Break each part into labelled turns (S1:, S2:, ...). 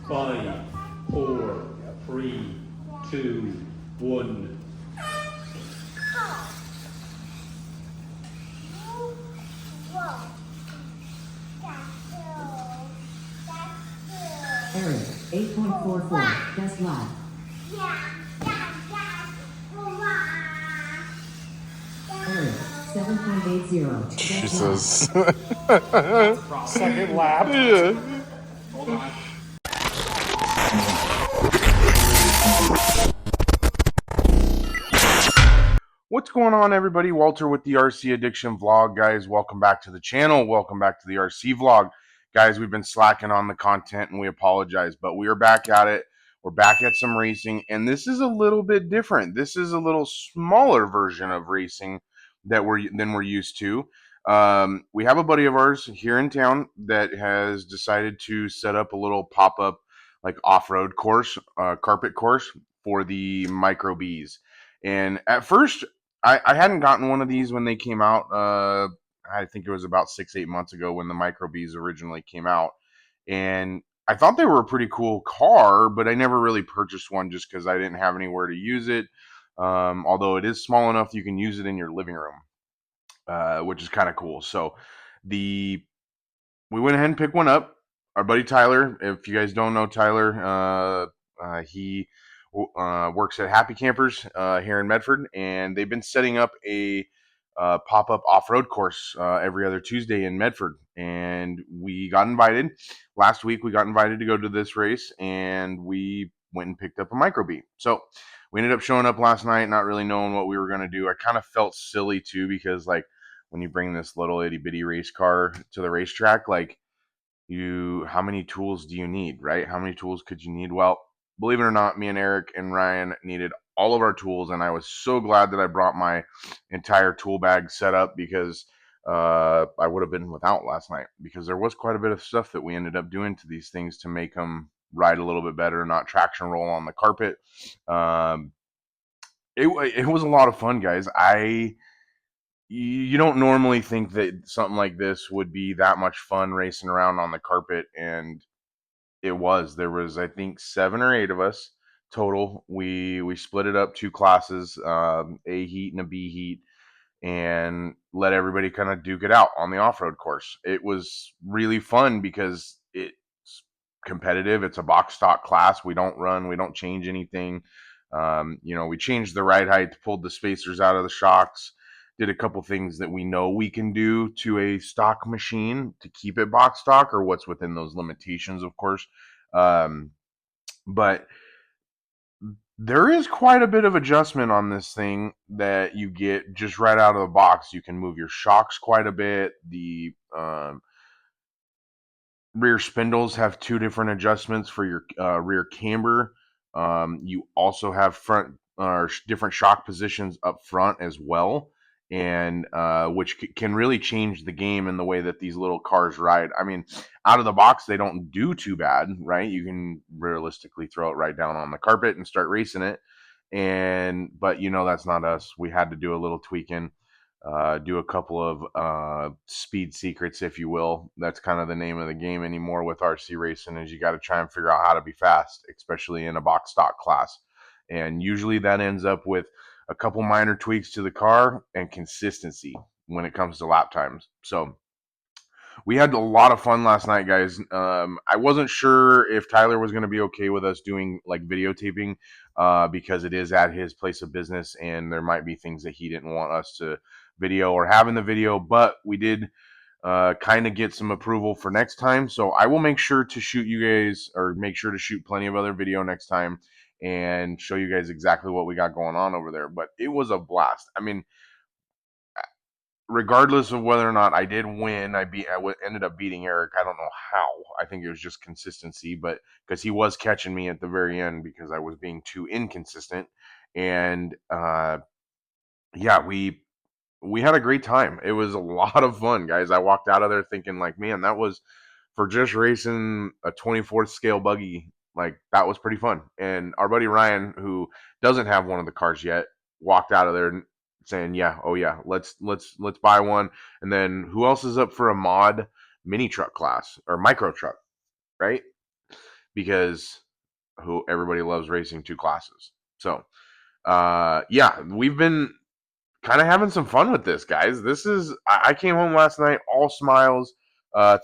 S1: 5, 4, 3, 2, 1.
S2: Area 8.44. Best lap. Area 7.80.
S3: Jesus.
S4: Second lap.
S3: Yeah.
S1: Hold on.
S3: What's going on, everybody? Walter with the RC Addiction Vlog. Guys, welcome back to the channel. Welcome back to the RC Vlog. Guys, we've been slacking on the content and we apologize, but we are back at it. We're back at some racing, and this is a little bit different. This is a little smaller version of racing than we're used to. We have a buddy of ours here in town that has decided to set up a little pop-up like off-road course, carpet course for the Micro-Bs. And at first, I hadn't gotten one of these when they came out. I think it was about 6-8 months ago when the Micro-Bs originally came out. And I thought they were a pretty cool car, but I never really purchased one just because I didn't have anywhere to use it. Although it is small enough you can use it in your living room, which is kind of cool. So we went ahead and picked one up. Our buddy Tyler, if you guys don't know Tyler, he works at Happy Campers here in Medford, and they've been setting up a pop-up off-road course every other Tuesday in Medford. And we got invited. Last week, we got invited to go to this race, and we went and picked up a Micro-B. So we ended up showing up last night, not really knowing what we were going to do. I kind of felt silly, too, because, like, when you bring this little itty-bitty race car to the racetrack, like, how many tools do you need, right? How many tools could you need? Well, believe it or not, me and Eric and Ryan needed all of our tools, and I was so glad that I brought my entire tool bag set up because I would have been without last night, because there was quite a bit of stuff that we ended up doing to these things to make them ride a little bit better, not traction roll on the carpet. It was a lot of fun, guys. You don't normally think that something like this would be that much fun racing around on the carpet, and it was. There was, I think, 7 or 8 of us total. We split it up 2 classes, A heat and a B heat, and let everybody kind of duke it out on the off-road course. It was really fun because it's competitive. It's a box stock class. We don't run. We don't change anything. We changed the ride height, pulled the spacers out of the shocks, did a couple things that we know we can do to a stock machine to keep it box stock, or what's within those limitations, of course. But there is quite a bit of adjustment on this thing that you get just right out of the box. You can move your shocks quite a bit. The rear spindles have 2 different adjustments for your rear camber. You also have front different shock positions up front as well, and which can really change the game in the way that these little cars ride. I mean, out of the box, they don't do too bad, right? You can realistically throw it right down on the carpet and start racing it. But that's not us. We had to do a little tweaking. Do a couple of speed secrets, if you will. That's kind of the name of the game anymore with RC racing, is you got to try and figure out how to be fast, especially in a box stock class. And usually that ends up with a couple minor tweaks to the car and consistency when it comes to lap times. So we had a lot of fun last night, guys. I wasn't sure if Tyler was going to be okay with us doing like videotaping because it is at his place of business, and there might be things that he didn't want us to video or have in the video, but we did kind of get some approval for next time. So I will make sure to shoot you guys, or make sure to shoot plenty of other video next time and show you guys exactly what we got going on over there. But it was a blast. I mean, regardless of whether or not I did win, ended up beating Eric. I don't know how. I think it was just consistency, but because he was catching me at the very end because I was being too inconsistent. And yeah, we had a great time. It was a lot of fun, guys. I walked out of there thinking, like, man, that was, for just racing a 24th scale buggy, like, that was pretty fun. And our buddy Ryan, who doesn't have one of the cars yet, walked out of there saying, yeah, oh yeah, let's buy one. And then who else is up for a mod mini truck class or micro truck, right? because who everybody loves racing 2 classes. So, yeah, we've been kind of having some fun with this, guys. I came home last night all smiles.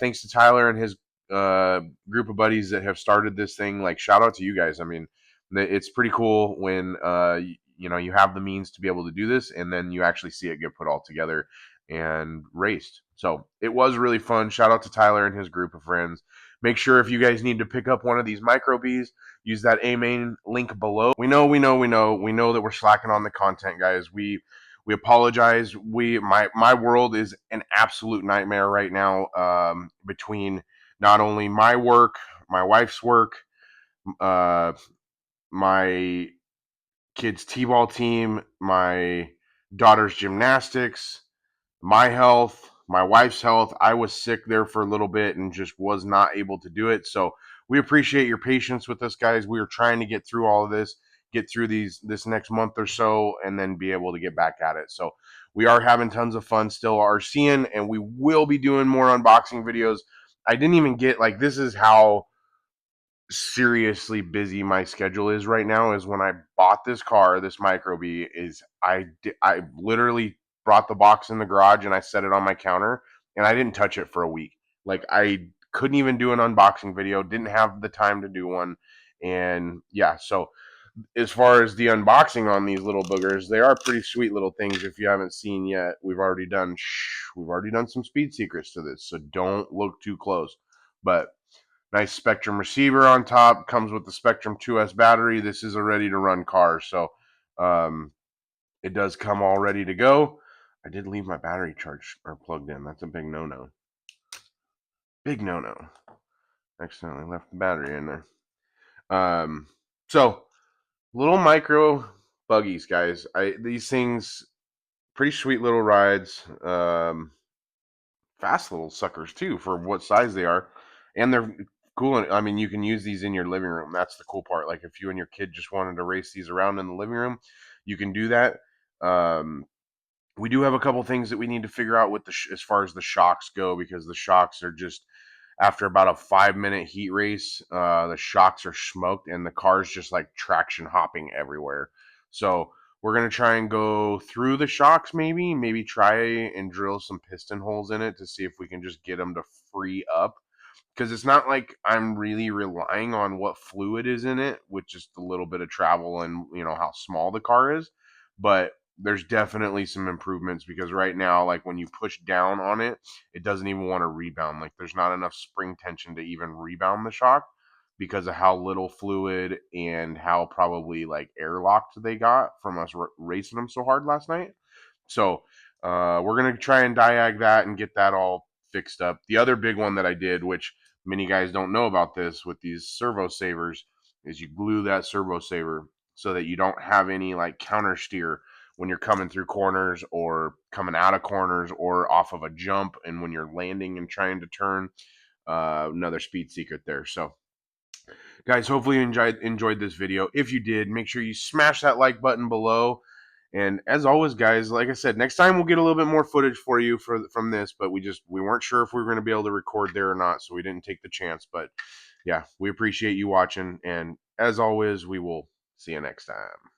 S3: Thanks to Tyler and his group of buddies that have started this thing. Like, shout out to you guys. I mean, it's pretty cool when you know, you have the means to be able to do this, and then you actually see it get put all together and raced. So it was really fun. Shout out to Tyler and his group of friends. Make sure if you guys need to pick up one of these Micro-Bs, use that A-Main link below. We know that we're slacking on the content, guys. We apologize. My world is an absolute nightmare right now, between not only my work, my wife's work, uh, my kids' t-ball team, my daughter's gymnastics, my health, my wife's health. I was sick there for a little bit and just was not able to do it. So we appreciate your patience with us, guys. We are trying to get through all of this, get through this next month or so, and then be able to get back at it. So we are having tons of fun still RCing, and we will be doing more unboxing videos. I didn't even get, like, this is how seriously busy my schedule is right now. Is when I bought this car, this Micro-B, is I literally brought the box in the garage and I set it on my counter, and I didn't touch it for a week. Like, I couldn't even do an unboxing video, didn't have the time to do one. And yeah, so as far as the unboxing on these little boogers, they are pretty sweet little things. If you haven't seen yet, we've already done some speed secrets to this, so don't look too close. But nice Spectrum receiver on top. Comes with the Spectrum 2S battery. This is a ready-to-run car, so it does come all ready to go. I did leave my battery charged or plugged in. That's a big no-no. Big no-no. Accidentally left the battery in there. So little micro buggies, guys. These things, pretty sweet little rides. Fast little suckers too for what size they are, and they're cool. I mean, you can use these in your living room. That's the cool part. Like, if you and your kid just wanted to race these around in the living room, you can do that. We do have a couple things that we need to figure out with as far as the shocks go, because the shocks are just, after about a 5-minute heat race, the shocks are smoked and the car's just like traction hopping everywhere. So we're going to try and go through the shocks, maybe try and drill some piston holes in it to see if we can just get them to free up. Because it's not like I'm really relying on what fluid is in it with just a little bit of travel and, you know, how small the car is. But there's definitely some improvements, because right now, like, when you push down on it, it doesn't even want to rebound. Like, there's not enough spring tension to even rebound the shock because of how little fluid and how probably like airlocked they got from us racing them so hard last night. So we're going to try and diag that and get that all fixed up. The other big one that I did, which many guys don't know about this with these servo savers, is you glue that servo saver so that you don't have any like counter steer when you're coming through corners or coming out of corners or off of a jump, and when you're landing and trying to turn. Another speed secret there. So guys, hopefully you enjoyed this video. If you did, make sure you smash that like button below. And as always, guys, like I said, next time we'll get a little bit more footage for you from this, but we weren't sure if we were going to be able to record there or not, so we didn't take the chance. But yeah, we appreciate you watching, and as always, we will see you next time.